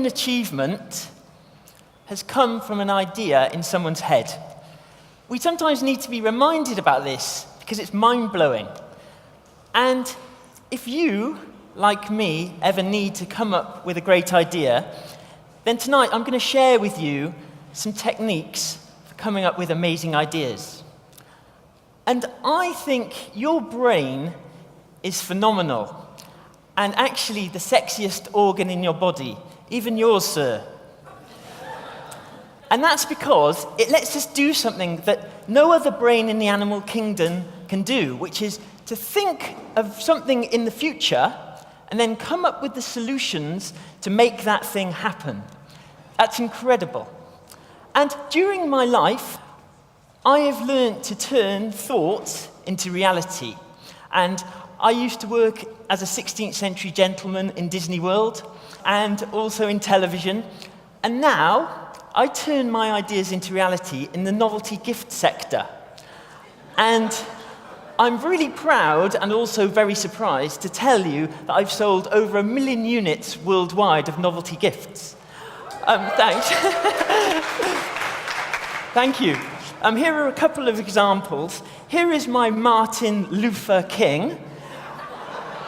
achievement has come from an idea in someone's head. We sometimes need to be reminded about this because it's mind-blowing. And if you, like me, ever need to come up with a great idea, then tonight I'm going to share with you some techniques for coming up with amazing ideas. And I think your brain is phenomenal, and actually the sexiest organ in your body, even yours, sir. And that's because it lets us do something that no other brain in the animal kingdom can do, which is to think of something in the future and then come up with the solutions to make that thing happen. That's incredible. And during my life, I have learned to turn thoughts into reality. And I used to work as a 16th century gentleman in Disney World and also in television. And now, I turn my ideas into reality in the novelty gift sector. And I'm really proud and also very surprised to tell you that I've sold over 1 million units worldwide of novelty gifts. Thanks. Thank you. Here are a couple of examples. Here is my Martin Luther King.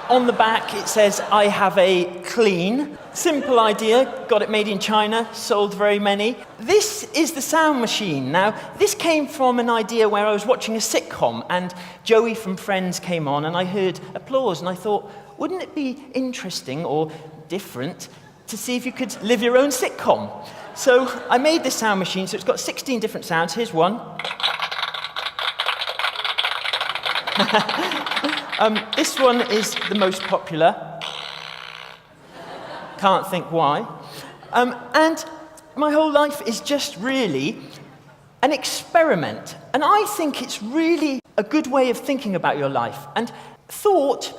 On the back it says, "I have a clean." Simple idea, got it made in China, sold very many. This is the sound machine. Now, this came from an idea where I was watching a sitcom and Joey from Friends came on and I heard applause and I thought, wouldn't it be interesting or different to see if you could live your own sitcom? So I made this sound machine, so it's got 16 different sounds. Here's one. This one is the most popular. Can't think why. And my whole life is just really an experiment. And I think it's really a good way of thinking about your life. And thought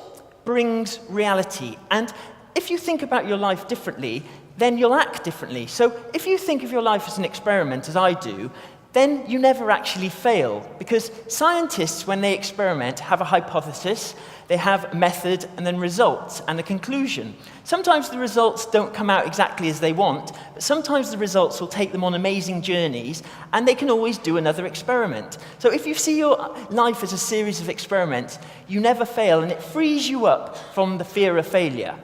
brings reality. And if you think about your life differently, then you'll act differently. So if you think of your life as an experiment, as I do, then you never actually fail. Because scientists, when they experiment, have a hypothesis, they have a method, and then results, and a conclusion. Sometimes the results don't come out exactly as they want, but sometimes the results will take them on amazing journeys, and they can always do another experiment. So if you see your life as a series of experiments, you never fail, and it frees you up from the fear of failure.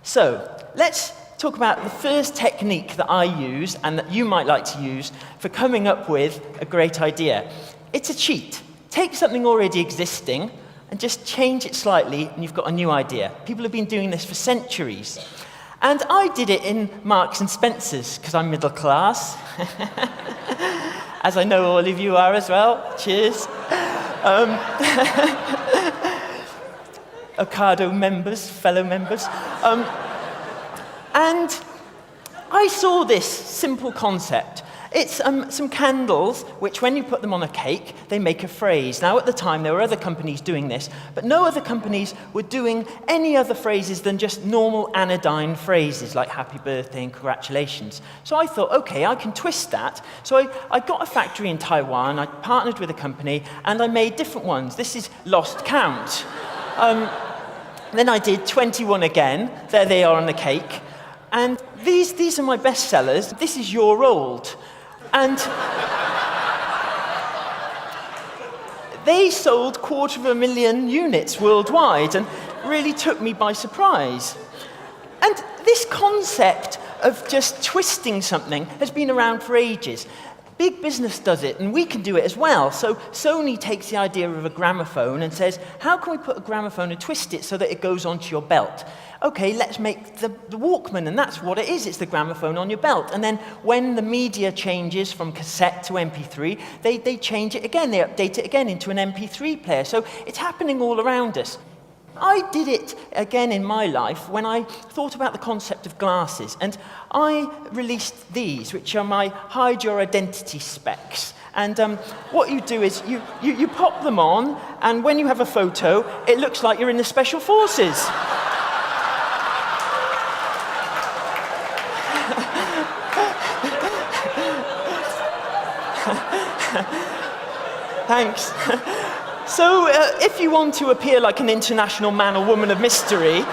So let's talk about the first technique that I use and that you might like to use for coming up with a great idea. It's a cheat. Take something already existing and just change it slightly and you've got a new idea. People have been doing this for centuries. And I did it in Marks and Spencer's because I'm middle class. As I know all of you are as well. Cheers. Ocado members, fellow members. And I saw this simple concept. It's some candles, which when you put them on a cake, they make a phrase. Now, at the time, there were other companies doing this, but no other companies were doing any other phrases than just normal anodyne phrases, like happy birthday and congratulations. So I thought, okay, I can twist that. So I got a factory in Taiwan, I partnered with a company, and I made different ones. This is lost count. Then I did 21 again. There they are on the cake. And these are my best sellers. This is your old. And they sold 250,000 units worldwide and really took me by surprise. And this concept of just twisting something has been around for ages. Big business does it, and we can do it as well. So Sony takes the idea of a gramophone and says, how can we put a gramophone and twist it so that it goes onto your belt? Okay, let's make the Walkman, and that's what it is. It's the gramophone on your belt. And then when the media changes from cassette to MP3, they change it again. They update it again into an MP3 player. So it's happening all around us. I did it again in my life when I thought about the concept of glasses, and I released these, which are my hide your identity specs. And what you do is you pop them on, and when you have a photo, it looks like you're in the Special Forces. Thanks. So if you want to appear like an international man or woman of mystery,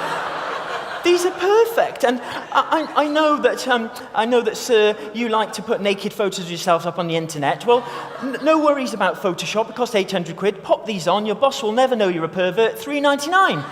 These are perfect, and I know that, sir, you like to put naked photos of yourself up on the internet. Well, no worries about Photoshop. It costs 800 quid. Pop these on. Your boss will never know you're a pervert. £3.99.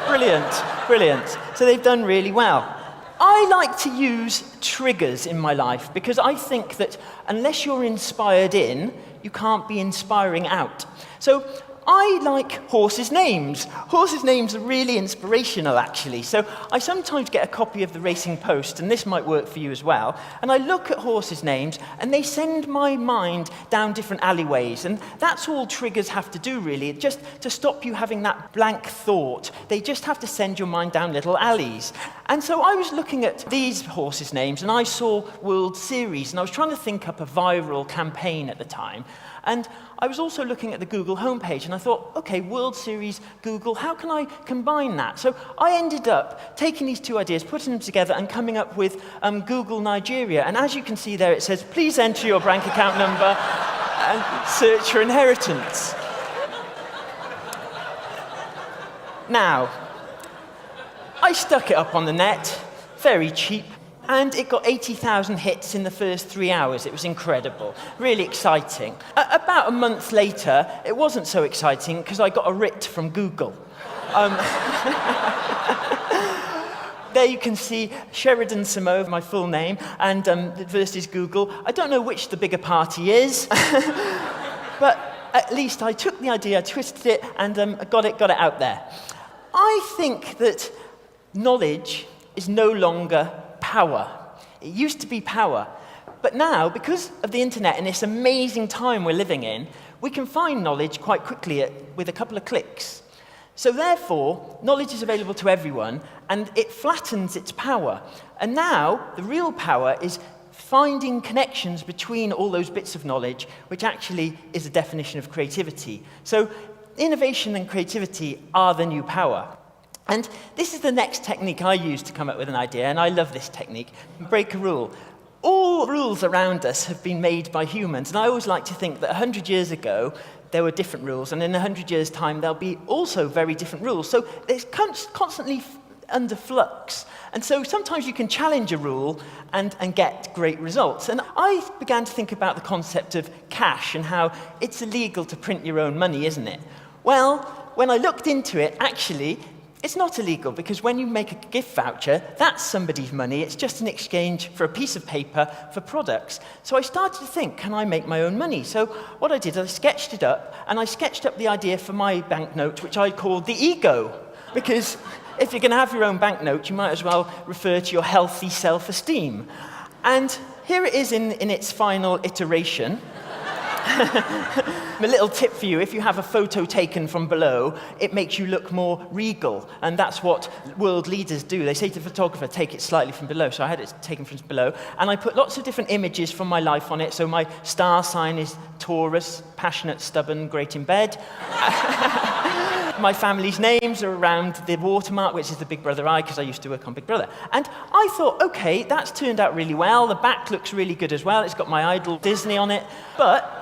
Brilliant, brilliant. So they've done really well. I like to use triggers in my life because I think that unless you're inspired in, you can't be inspiring out. So I like horses' names. Horses' names are really inspirational, actually. So I sometimes get a copy of the Racing Post, and this might work for you as well, and I look at horses' names, and they send my mind down different alleyways, and that's all triggers have to do, really, just to stop you having that blank thought. They just have to send your mind down little alleys. And so I was looking at these horses' names, and I saw World Series, and I was trying to think up a viral campaign at the time. And I was also looking at the Google homepage, and I thought, okay, World Series, Google, how can I combine that? So I ended up taking these two ideas, putting them together, and coming up with Google Nigeria. And as you can see there, it says, please enter your bank account number and search for inheritance. Now, I stuck it up on the net, very cheap, and it got 80,000 hits in the first 3 hours. It was incredible, really exciting. About a month later, it wasn't so exciting because I got a writ from Google. There you can see Sheridan Simove, my full name, and versus Google. I don't know which the bigger party is, but at least I took the idea, twisted it, and got it out there. I think that knowledge is no longer power. It used to be power. But now, because of the internet and this amazing time we're living in, we can find knowledge quite quickly with a couple of clicks. So therefore, knowledge is available to everyone, and it flattens its power. And now, the real power is finding connections between all those bits of knowledge, which actually is a definition of creativity. So innovation and creativity are the new power. And this is the next technique I use to come up with an idea, and I love this technique. Break a rule. All rules around us have been made by humans, and I always like to think that 100 years ago, there were different rules, and in 100 years' time, there'll be also very different rules. So it's constantly under flux. And so sometimes you can challenge a rule and get great results. And I began to think about the concept of cash and how it's illegal to print your own money, isn't it? Well, when I looked into it, actually, it's not illegal, because when you make a gift voucher, that's somebody's money. It's just an exchange for a piece of paper for products. So I started to think, can I make my own money? So what I did, I sketched it up, and I sketched up the idea for my banknote, which I called the ego. Because if you're going to have your own banknote, you might as well refer to your healthy self-esteem. And here it is in its final iteration. A little tip for you, if you have a photo taken from below, it makes you look more regal, and that's what world leaders do. They say to the photographer, take it slightly from below. So I had it taken from below, and I put lots of different images from my life on it. So my star sign is Taurus, passionate, stubborn, great in bed. My family's names are around the watermark, which is the Big Brother eye, because I used to work on Big Brother. And I thought, okay, that's turned out really well. The back looks really good as well. It's got my idol Disney on it. But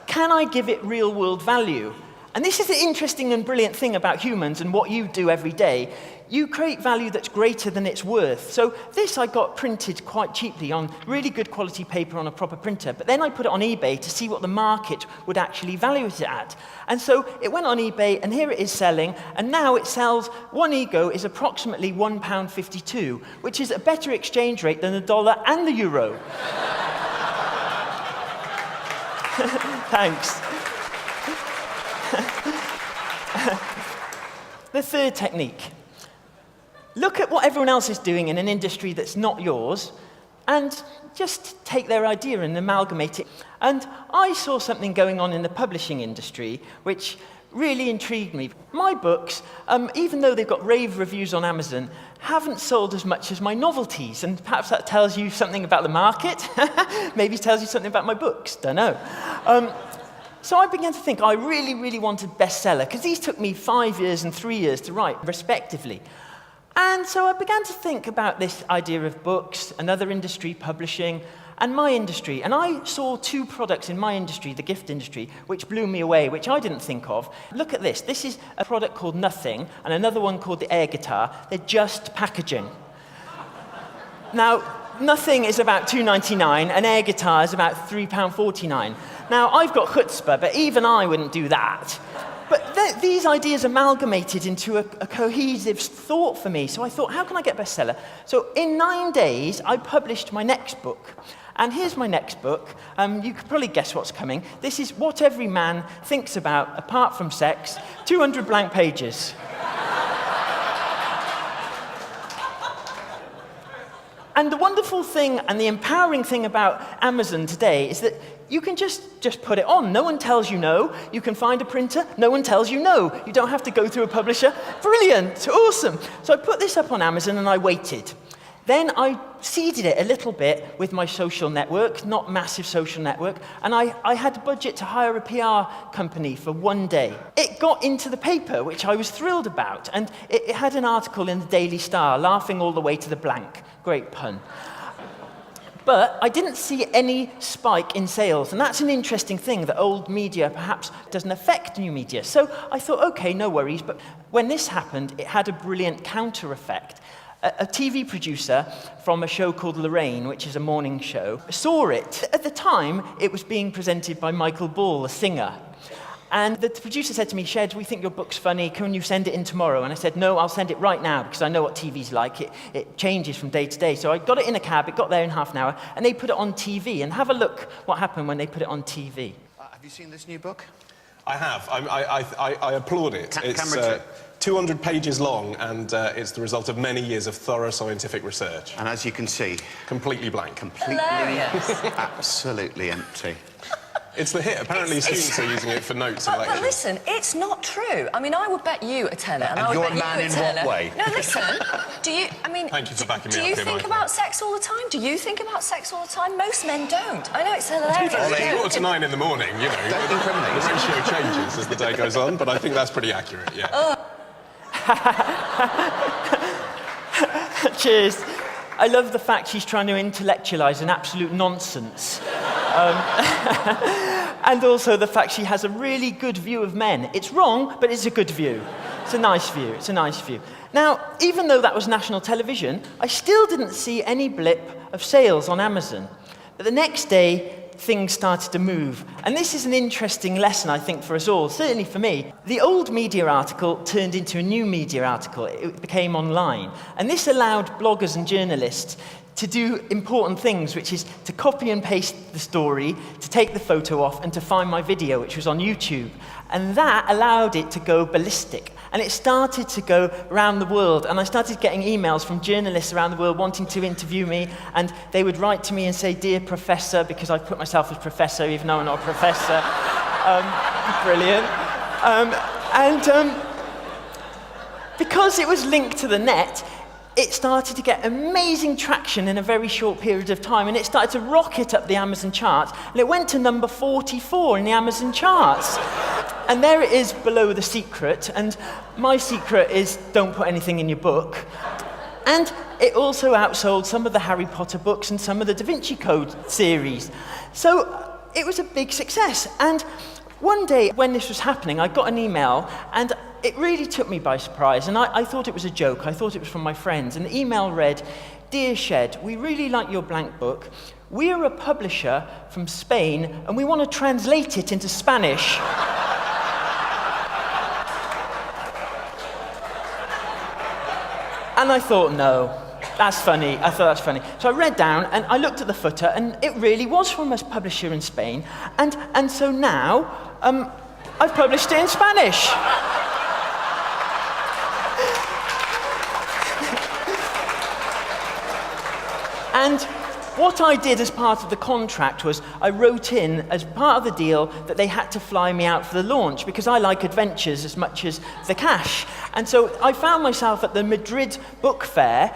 can I give it real-world value? And this is the interesting and brilliant thing about humans and what you do every day. You create value that's greater than its worth. So this I got printed quite cheaply on really good quality paper on a proper printer. But then I put it on eBay to see what the market would actually value it at. And so it went on eBay, and here it is selling. And now it sells, one ego is approximately £1.52, which is a better exchange rate than the dollar and the euro. Thanks. The third technique. Look at what everyone else is doing in an industry that's not yours, and just take their idea and amalgamate it. And I saw something going on in the publishing industry which really intrigued me. My books, even though they've got rave reviews on Amazon, haven't sold as much as my novelties, and perhaps that tells you something about the market. Maybe it tells you something about my books, don't know. So I began to think I really, really wanted bestseller, because these took me 5 years and 3 years to write, respectively. And so I began to think about this idea of books, another industry, publishing, and my industry. And I saw two products in my industry, the gift industry, which blew me away, which I didn't think of. Look at this. This is a product called Nothing, and another one called the air guitar. They're just packaging. Now, Nothing is about £2.99, and air guitar is about £3.49. Now, I've got chutzpah, but even I wouldn't do that. But these ideas amalgamated into a cohesive thought for me. So I thought, how can I get a bestseller? So in 9 days, I published my next book. And here's my next book. You could probably guess what's coming. This is What Every Man Thinks About Apart from Sex, 200 blank pages. And the wonderful thing and the empowering thing about Amazon today is that you can just put it on. No one tells you no. You can find a printer. No one tells you no. You don't have to go through a publisher. Brilliant. Awesome. So I put this up on Amazon and I waited. Then I seeded it a little bit with my social network, not massive social network, and I had a budget to hire a PR company for 1 day. It got into the paper, which I was thrilled about, and it had an article in the Daily Star, laughing all the way to the blank. Great pun. But I didn't see any spike in sales, and that's an interesting thing that old media perhaps doesn't affect new media. So I thought, okay, no worries, but when this happened, it had a brilliant counter effect. A TV producer from a show called Lorraine, which is a morning show, saw it. At the time, it was being presented by Michael Ball, a singer. And the producer said to me, Shed, we think your book's funny, can you send it in tomorrow? And I said, no, I'll send it right now, because I know what TV's like. It changes from day to day. So I got it in a cab, it got there in half an hour, and they put it on TV. And have a look what happened when they put it on TV. Have you seen this new book? I have. I applaud it. It's 200 pages long, and it's the result of many years of thorough scientific research. And as you can see... Completely blank. Completely, absolutely empty. It's the hit. Apparently students are using it for notes and lectures. But listen, it's not true. I mean, I would bet you a tenner, and I would you're bet a man you a in tenner. what way? No, listen. Do you, I mean... Thank you for backing me up Do you here, think Michael. about sex all the time? Do you think about sex all the time? Most men don't. I know, it's hilarious. It's quarter to 9 in the morning, you know. Don't incriminate. The ratio changes as the day goes on, but I think that's pretty accurate, yeah. Cheers. I love the fact she's trying to intellectualize an absolute nonsense. And also the fact she has a really good view of men. It's wrong, but it's a good view. It's a nice view. It's a nice view. Now, even though that was national television, I still didn't see any blip of sales on Amazon. But the next day, things started to move. And this is an interesting lesson, I think, for us all, certainly for me. The old media article turned into a new media article. It became online. And this allowed bloggers and journalists to do important things, which is to copy and paste the story, to take the photo off, and to find my video, which was on YouTube. And that allowed it to go ballistic. And it started to go around the world. And I started getting emails from journalists around the world wanting to interview me. And they would write to me and say, "Dear Professor," because I put myself as Professor, even though I'm not a professor. Brilliant. Because it was linked to the net, it started to get amazing traction in a very short period of time, and it started to rocket up the Amazon charts, and it went to number 44 in the Amazon charts. And there it is below the secret, and my secret is don't put anything in your book. And it also outsold some of the Harry Potter books and some of the Da Vinci Code series. So it was a big success. And one day when this was happening, I got an email, and it really took me by surprise, and I thought it was a joke. I thought it was from my friends, and the email read, "Dear Shed, we really like your blank book. We're a publisher from Spain, and we want to translate it into Spanish." And I thought, no, that's funny. I thought that's funny. So I read down, and I looked at the footer, and it really was from a publisher in Spain, and so now I've published it in Spanish. And what I did as part of the contract was I wrote in, as part of the deal, that they had to fly me out for the launch because I like adventures as much as the cash. And so I found myself at the Madrid book fair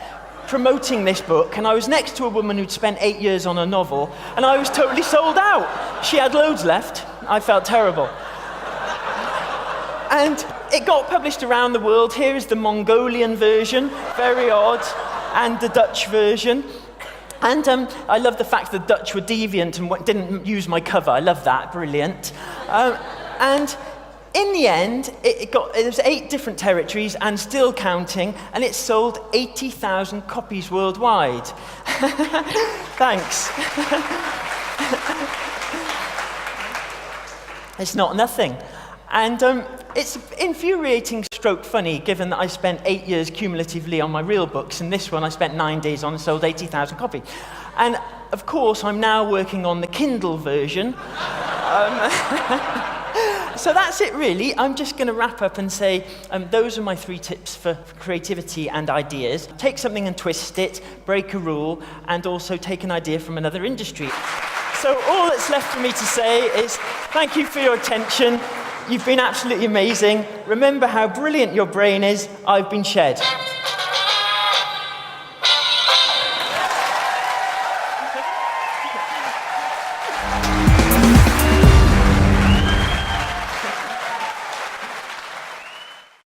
promoting this book, and I was next to a woman who'd spent 8 years on a novel, and I was totally sold out. She had loads left. I felt terrible. And it got published around the world. Here is the Mongolian version, very odd, and the Dutch version. And I love the fact the Dutch were deviant and didn't use my cover. I love that, brilliant. And in the end, it was 8 different territories and still counting, and it sold 80,000 copies worldwide. Thanks. It's not nothing. And it's infuriating stroke funny, given that I spent 8 years cumulatively on my real books, and this one I spent 9 days on and sold 80,000 copies. And of course, I'm now working on the Kindle version. So that's it, really. I'm just going to wrap up and say those are my 3 tips for creativity and ideas. Take something and twist it, break a rule, and also take an idea from another industry. So all that's left for me to say is thank you for your attention. You've been absolutely amazing. Remember how brilliant your brain is. I've been Shed.